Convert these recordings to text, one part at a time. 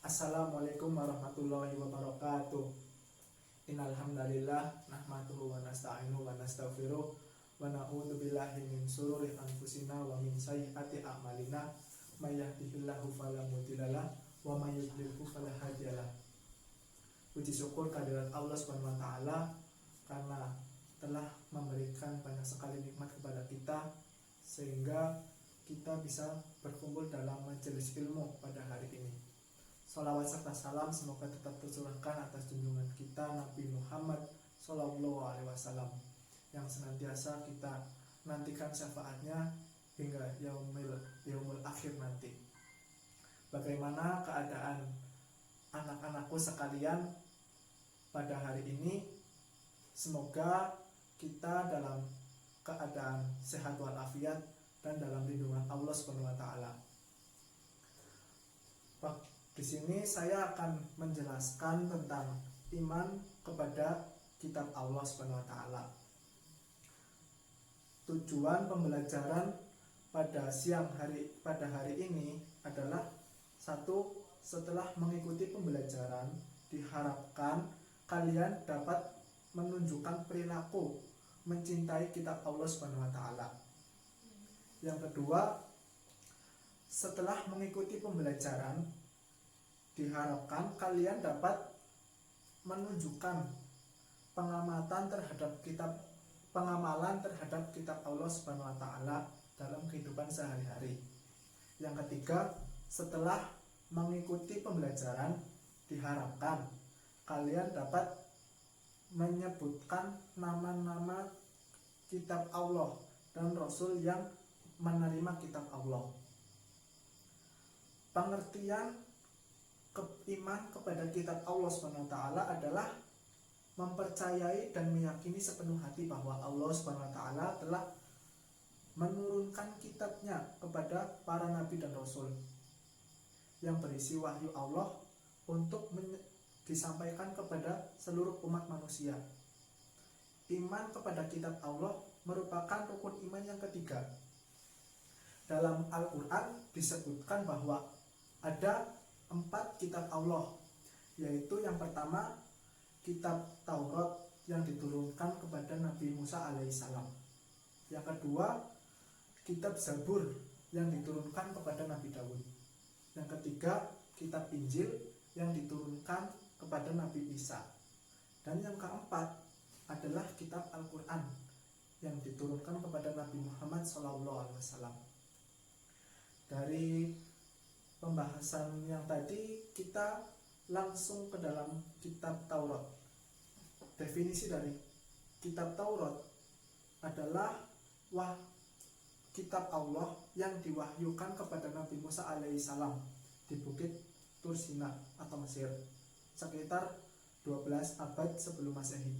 Assalamualaikum warahmatullahi wabarakatuh. Innal hamdalillah nahmaduhu wa nasta'inuhu wa nastaghfiruh wa na'udzu billahi min shururi anfusina wa min sayyiati a'malina may yahdihillahu fala mudhillalah wa may yudhlilhu fala hadiyalah. Puji syukur kehadirat Allah Subhanahu wa taala karena telah memberikan banyak sekali nikmat kepada kita sehingga kita bisa berkumpul dalam majelis ilmu pada hari ini. Salawat serta salam semoga tetap tercurahkan atas junjungan kita Nabi Muhammad Sallallahu Alaihi Wasallam yang senantiasa kita nantikan syafaatnya hingga yaumul akhir nanti. Bagaimana keadaan anak-anakku sekalian pada hari ini? Semoga kita dalam keadaan sehat walafiat dan dalam lindungan Allah Subhanahu wa taala. Di sini saya akan menjelaskan tentang iman kepada kitab Allah Subhanahu wa taala. Tujuan pembelajaran pada hari ini adalah satu, setelah mengikuti pembelajaran diharapkan kalian dapat menunjukkan perilaku mencintai kitab Allah Subhanahu wa taala. Yang kedua, setelah mengikuti pembelajaran diharapkan kalian dapat menunjukkan pengamalan terhadap kitab Allah Subhanahu wa taala dalam kehidupan sehari-hari. Yang ketiga, setelah mengikuti pembelajaran diharapkan kalian dapat menyebutkan nama-nama kitab Allah dan Rasul yang menerima kitab Allah. Pengertian iman kepada kitab Allah Subhanahu wa taala adalah mempercayai dan meyakini sepenuh hati bahwa Allah Subhanahu wa taala telah menurunkan kitabnya kepada para nabi dan rasul yang berisi wahyu Allah untuk disampaikan kepada seluruh umat manusia. Iman kepada kitab Allah merupakan rukun iman yang ketiga. Dalam Al-Quran disebutkan bahwa ada 4 kitab Allah, yaitu yang pertama kitab Taurat yang diturunkan kepada Nabi Musa alaihissalam. Yang kedua kitab Zabur yang diturunkan kepada Nabi Daud. Yang ketiga kitab Injil yang diturunkan kepada Nabi Isa. Dan yang keempat adalah kitab Al-Quran yang diturunkan kepada Nabi Muhammad SAW. Dari pembahasan yang tadi kita langsung ke dalam kitab Taurat. Definisi dari kitab Taurat adalah kitab Allah yang diwahyukan kepada Nabi Musa alaihissalam di bukit Tur Sina atau Mesir sekitar 12 abad sebelum Masehi.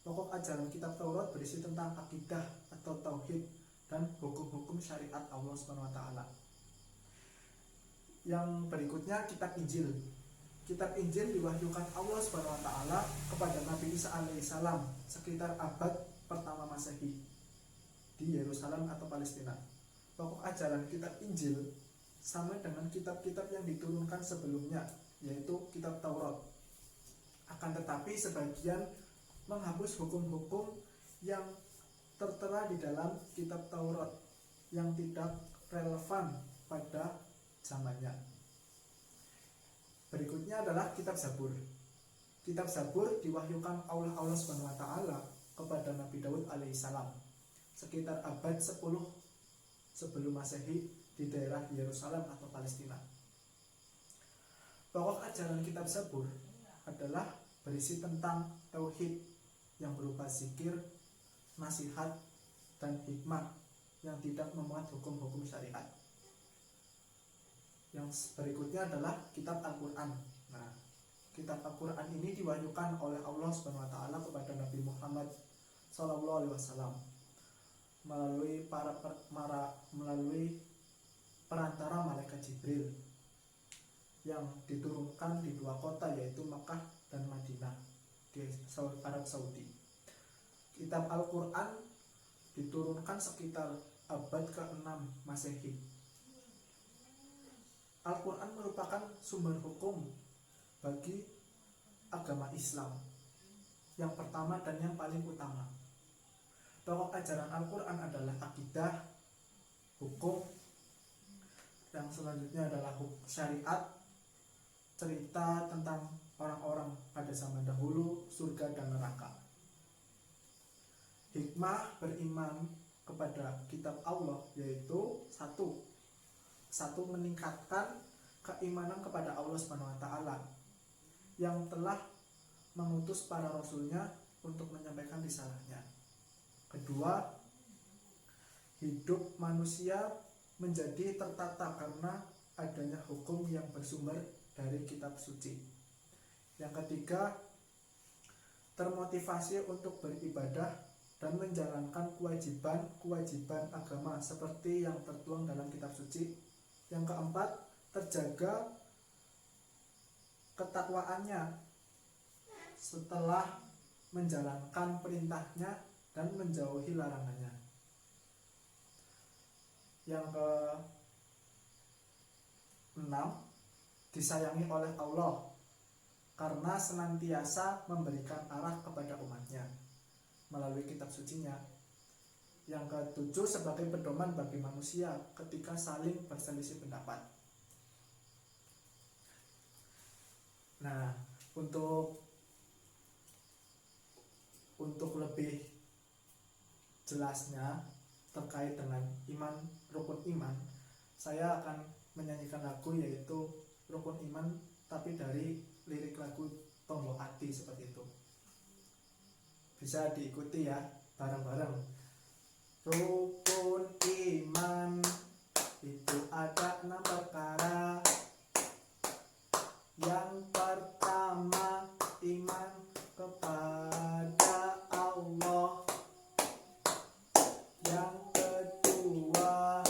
Pokok ajaran kitab Taurat berisi tentang akidah atau tauhid dan hukum-hukum syariat Allah Subhanahu wa taala. Yang berikutnya kitab Injil. Kitab Injil diwahyukan Allah Subhanahu wa taala kepada Nabi Isa alaihissalam sekitar abad pertama Masehi di Yerusalem atau Palestina. Pokok ajaran kitab Injil sama dengan kitab-kitab yang diturunkan sebelumnya, yaitu kitab Taurat. Akan tetapi sebagian menghapus hukum-hukum yang tertera di dalam kitab Taurat yang tidak relevan pada zamannya. Berikutnya adalah kitab Zabur. Kitab Zabur diwahyukan Allah Subhanahu wa taala kepada Nabi Daud alaihissalam sekitar abad 10 sebelum Masehi di daerah Yerusalem atau Palestina. Pokok ajaran kitab Zabur adalah berisi tentang tauhid yang berupa zikir, nasihat, dan hikmah yang tidak memuat hukum-hukum syariat. Yang berikutnya adalah kitab Al-Quran. Nah, kitab Al-Quran ini diwahyukan oleh Allah Subhanahu wa taala kepada Nabi Muhammad Sallallahu Alaihi Wasallam melalui perantara malaikat Jibril yang diturunkan di 2 kota, yaitu Makkah dan Madinah di Arab Saudi. Kitab Al-Quran diturunkan sekitar abad ke-6 Masehi. Al-Quran merupakan sumber hukum bagi agama Islam yang pertama dan yang paling utama. Pokok ajaran Al-Quran adalah akidah, hukum, yang selanjutnya adalah syariat, cerita tentang orang-orang pada zaman dahulu, surga dan neraka. Hikmah beriman kepada kitab Allah yaitu satu meningkatkan keimanan kepada Allah Subhanahu wa taala yang telah mengutus para rasulnya untuk menyampaikan risalahnya. Kedua, hidup manusia menjadi tertata karena adanya hukum yang bersumber dari kitab suci. Yang ketiga, termotivasi untuk beribadah dan menjalankan kewajiban agama seperti yang tertuang dalam kitab suci. Yang keempat, terjaga ketakwaannya setelah menjalankan perintahnya dan menjauhi larangannya. Yang keenam, disayangi oleh Allah karena senantiasa memberikan arah kepada umatnya melalui kitab sucinya. Yang ketujuh, sebagai pedoman bagi manusia ketika saling berselisih pendapat. Nah, untuk lebih jelasnya terkait dengan iman, rukun iman, saya akan menyanyikan lagu yaitu Rukun Iman, tapi dari lirik lagu Tombok Ati seperti itu. Bisa diikuti ya, bareng-bareng. Rukun iman itu ada 6 perkara. Yang pertama, iman kepada Allah. Yang kedua,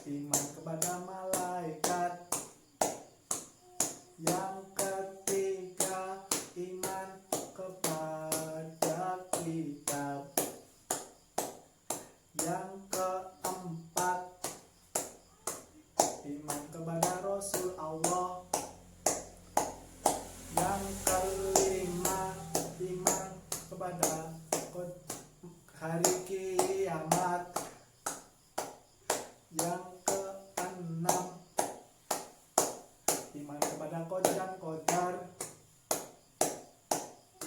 iman kepada malaikat. Yang ketiga, iman kepada kitab. Yang keempat, iman kepada Rasul Allah. Yang kelima, iman kepada hari kiamat. Yang keenam, iman kepada qadar dan qadar.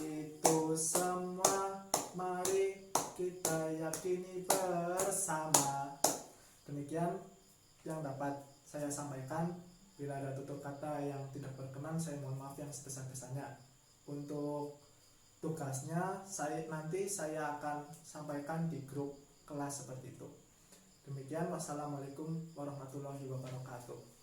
Itu semua mari kita yakini bersama. Demikian yang dapat saya sampaikan. Bila ada tutur kata yang tidak berkenan, saya mohon maaf yang sebesar-besarnya. Untuk tugasnya nanti saya akan sampaikan di grup kelas seperti itu. Demikian, wassalamualaikum warahmatullahi wabarakatuh.